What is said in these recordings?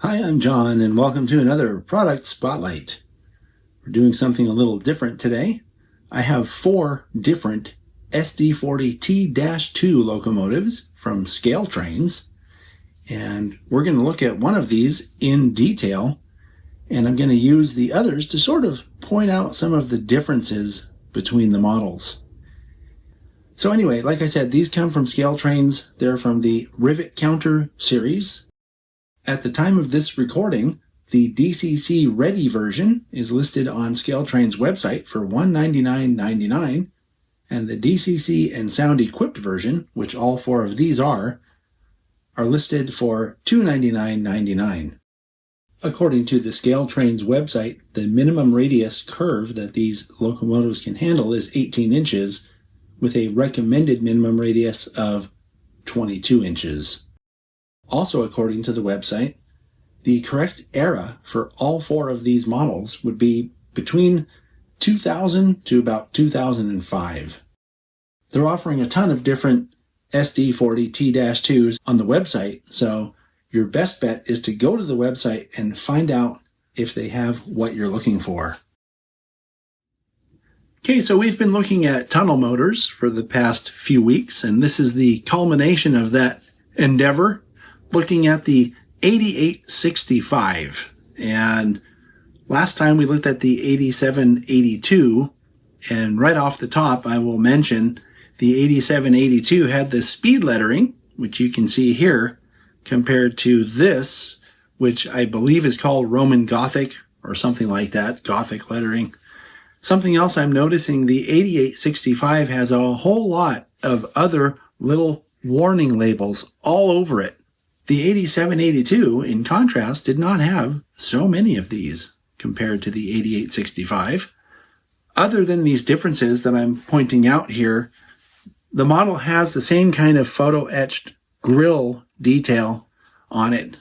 Hi, I'm John, and welcome to another Product Spotlight. We're doing something a little different today. I have 4 different SD40T-2 locomotives from ScaleTrains, and we're going to look at one of these in detail, and I'm going to use the others to sort of point out some of the differences between the models. So anyway, like I said, these come from ScaleTrains. They're from the Rivet counter series. At the time of this recording, the DCC Ready version is listed on ScaleTrains' website for $199.99, and the DCC and Sound Equipped version, which all 4 of these are listed for $299.99. According to the ScaleTrains website, the minimum radius curve that these locomotives can handle is 18 inches, with a recommended minimum radius of 22 inches. Also, according to the website, the correct era for all 4 of these models would be between 2000 to about 2005. They're offering a ton of different SD40T-2s on the website, so your best bet is to go to the website and find out if they have what you're looking for. Okay, so we've been looking at tunnel motors for the past few weeks, and this is the culmination of that endeavor, looking at the 8865. And last time we looked at the 8782, and right off the top I will mention the 8782 had the speed lettering, which you can see here, compared to this, which I believe is called Roman Gothic or something like that, Gothic lettering. Something else I'm noticing, the 8865 has a whole lot of other little warning labels all over it. The 8782, in contrast, did not have so many of these compared to the 8865. Other than these differences that I'm pointing out here, the model has the same kind of photo-etched grill detail on it.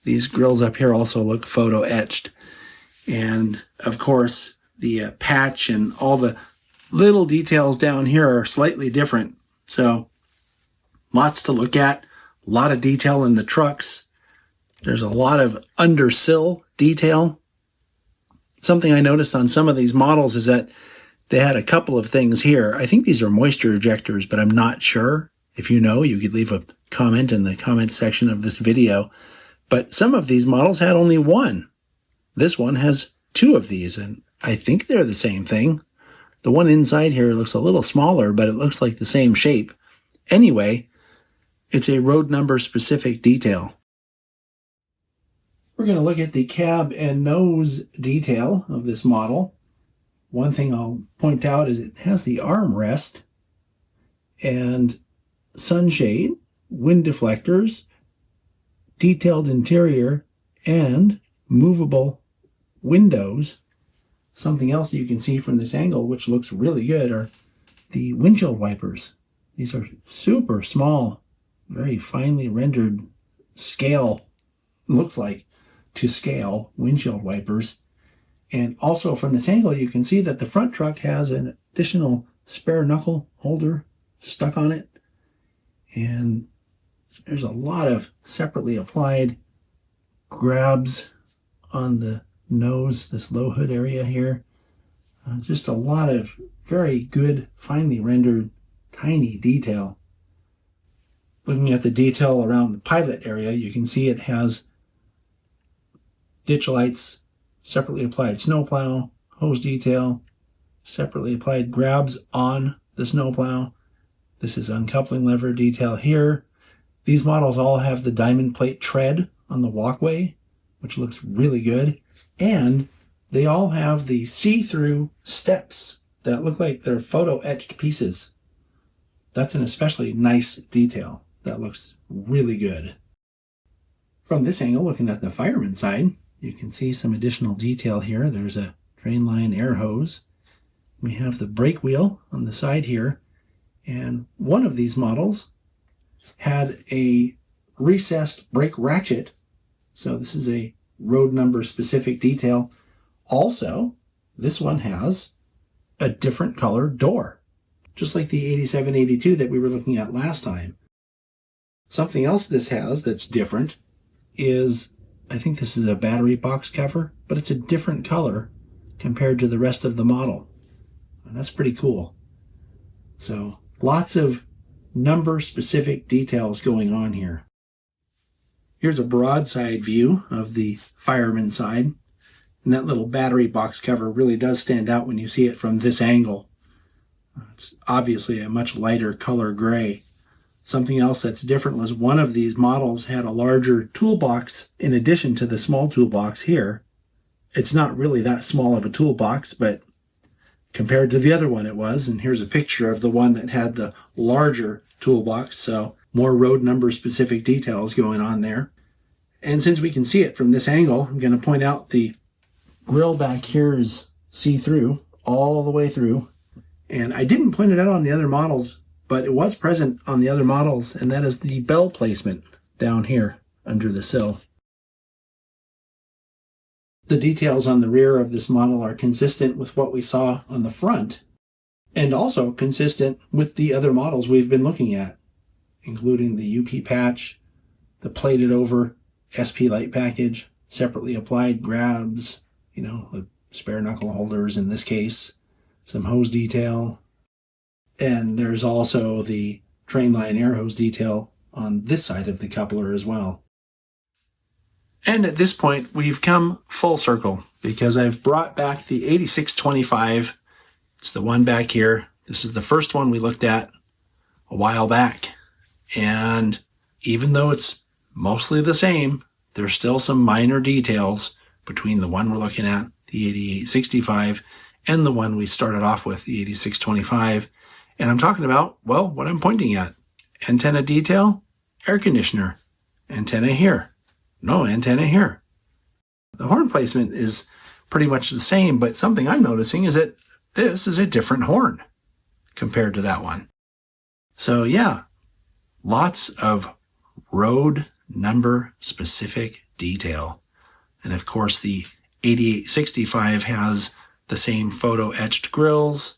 These grills up here also look photo-etched. And, of course, the patch and all the little details down here are slightly different. So, lots to look at. A lot of detail in the trucks. There's a lot of undersill detail. Something I noticed on some of these models is that they had a couple of things here. I think these are moisture ejectors, but I'm not sure. If you know, you could leave a comment in the comment section of this video. But some of these models had only one. This one has 2 of these, and I think they're the same thing. The one inside here looks a little smaller, but it looks like the same shape. Anyway, it's a road number specific detail. We're going to look at the cab and nose detail of this model. One thing I'll point out is it has the armrest and sunshade, wind deflectors, detailed interior, and movable windows. Something else you can see from this angle, which looks really good, are the windshield wipers. These are super small, very finely rendered scale, looks like to scale windshield wipers. And also from this angle, you can see that the front truck has an additional spare knuckle holder stuck on it. And there's a lot of separately applied grabs on the nose, this low hood area here. Just a lot of very good, finely rendered, tiny detail. Looking at the detail around the pilot area, you can see it has ditch lights, separately applied snowplow, hose detail, separately applied grabs on the snowplow. This is uncoupling lever detail here. These models all have the diamond plate tread on the walkway, which looks really good. And they all have the see-through steps that look like they're photo-etched pieces. That's an especially nice detail. That looks really good. From this angle, looking at the fireman side, you can see some additional detail here. There's a drain line air hose. We have the brake wheel on the side here. And one of these models had a recessed brake ratchet. So this is a road number specific detail. Also, this one has a different colored door, just like the 8782 that we were looking at last time. Something else this has that's different is I think this is a battery box cover, but it's a different color compared to the rest of the model. And that's pretty cool. So lots of number-specific details going on here. Here's a broadside view of the fireman side. And that little battery box cover really does stand out when you see it from this angle. It's obviously a much lighter color gray. Something else that's different was one of these models had a larger toolbox in addition to the small toolbox here. It's not really that small of a toolbox, but compared to the other one it was. And here's a picture of the one that had the larger toolbox, so more road number specific details going on there. And since we can see it from this angle, I'm going to point out the grill back here is see-through all the way through. And I didn't point it out on the other models, but it was present on the other models, and that is the bell placement down here under the sill. The details on the rear of this model are consistent with what we saw on the front, and also consistent with the other models we've been looking at, including the UP patch, the plated over SP light package, separately applied grabs, the spare knuckle holders in this case, some hose detail, and there's also the train line air hose detail on this side of the coupler as well. And at this point, we've come full circle because I've brought back the 8625. It's the one back here. This is the first one we looked at a while back. And even though it's mostly the same, there's still some minor details between the one we're looking at, the 8865, and the one we started off with, the 8625. And I'm talking about, well, what I'm pointing at. Antenna detail, air conditioner. Antenna here. No antenna here. The horn placement is pretty much the same, but something I'm noticing is that this is a different horn compared to that one. So yeah, lots of road number specific detail. And of course the 8865 has the same photo etched grills,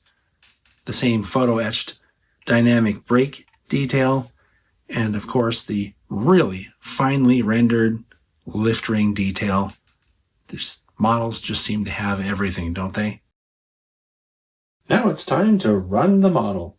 the same photo etched dynamic brake detail, and of course the really finely rendered lift ring detail. These models just seem to have everything, don't they? Now it's time to run the model.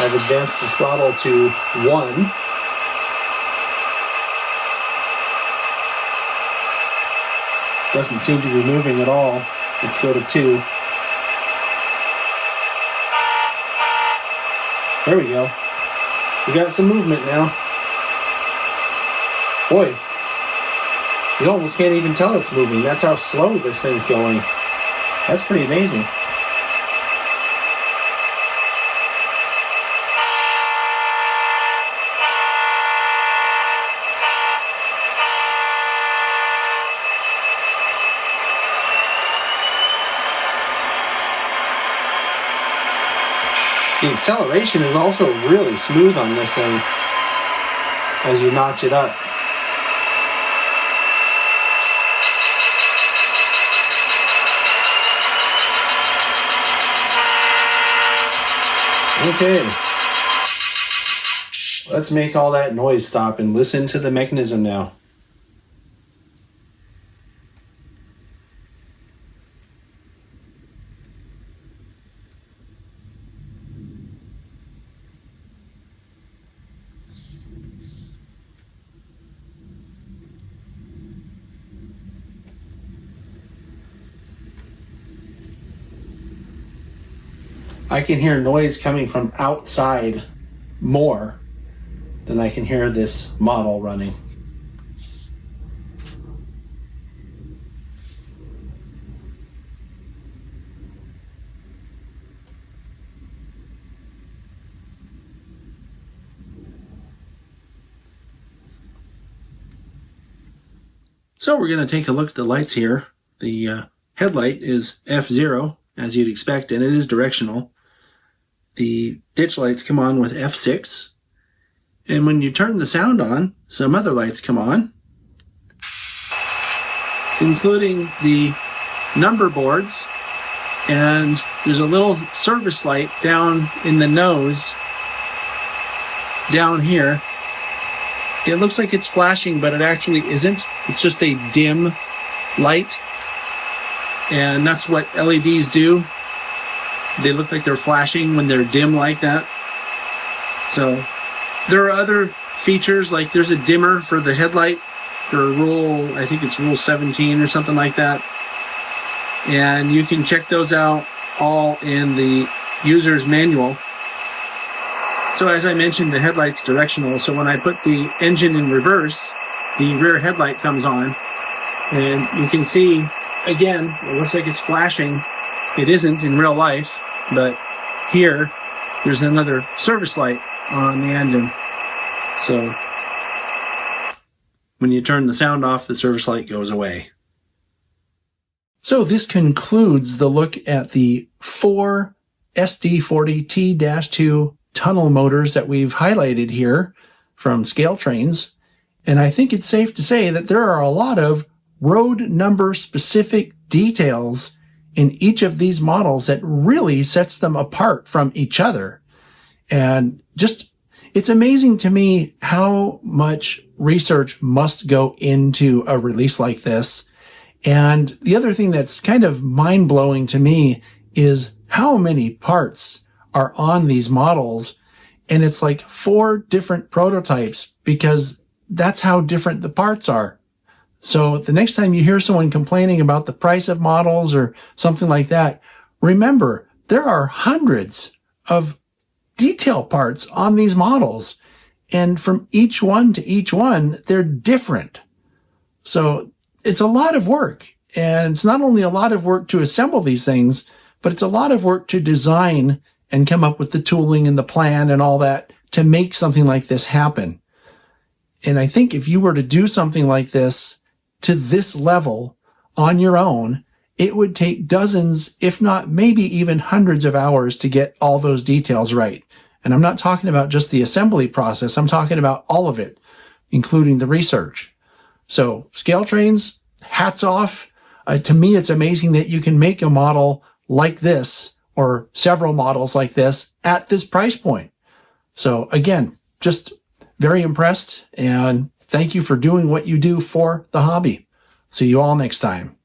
I've advanced the throttle to 1. Doesn't seem to be moving at all. Let's go to 2. There we go. We got some movement now. Boy, you almost can't even tell it's moving. That's how slow this thing's going. That's pretty amazing. The acceleration is also really smooth on this thing as you notch it up. Okay. Let's make all that noise stop and listen to the mechanism now. I can hear noise coming from outside more than I can hear this model running. So we're going to take a look at the lights here. The headlight is F0, as you'd expect, and it is directional. The ditch lights come on with F6. And when you turn the sound on, some other lights come on, including the number boards. And there's a little service light down in the nose, down here. It looks like it's flashing, but it actually isn't. It's just a dim light. And that's what LEDs do. They look like they're flashing when they're dim like that. So there are other features, like there's a dimmer for the headlight for I think it's rule 17 or something like that. And you can check those out all in the user's manual. So as I mentioned, the headlight's directional. So when I put the engine in reverse, the rear headlight comes on. And you can see, again, it looks like it's flashing. It isn't in real life, but here, there's another service light on the engine. So when you turn the sound off, the service light goes away. So this concludes the look at the 4 SD40T-2 tunnel motors that we've highlighted here from ScaleTrains. And I think it's safe to say that there are a lot of road number specific details in each of these models that really sets them apart from each other. And just, it's amazing to me how much research must go into a release like this. And the other thing that's kind of mind-blowing to me is how many parts are on these models. And it's like 4 different prototypes because that's how different the parts are. So the next time you hear someone complaining about the price of models or something like that, remember there are hundreds of detail parts on these models. And from each one to each one, they're different. So it's a lot of work. And it's not only a lot of work to assemble these things, but it's a lot of work to design and come up with the tooling and the plan and all that to make something like this happen. And I think if you were to do something like this to this level on your own, it would take dozens, if not maybe even hundreds of hours to get all those details right. And I'm not talking about just the assembly process. I'm talking about all of it, including the research. So ScaleTrains, hats off. To me, it's amazing that you can make a model like this or several models like this at this price point. So again, just very impressed, and thank you for doing what you do for the hobby. See you all next time.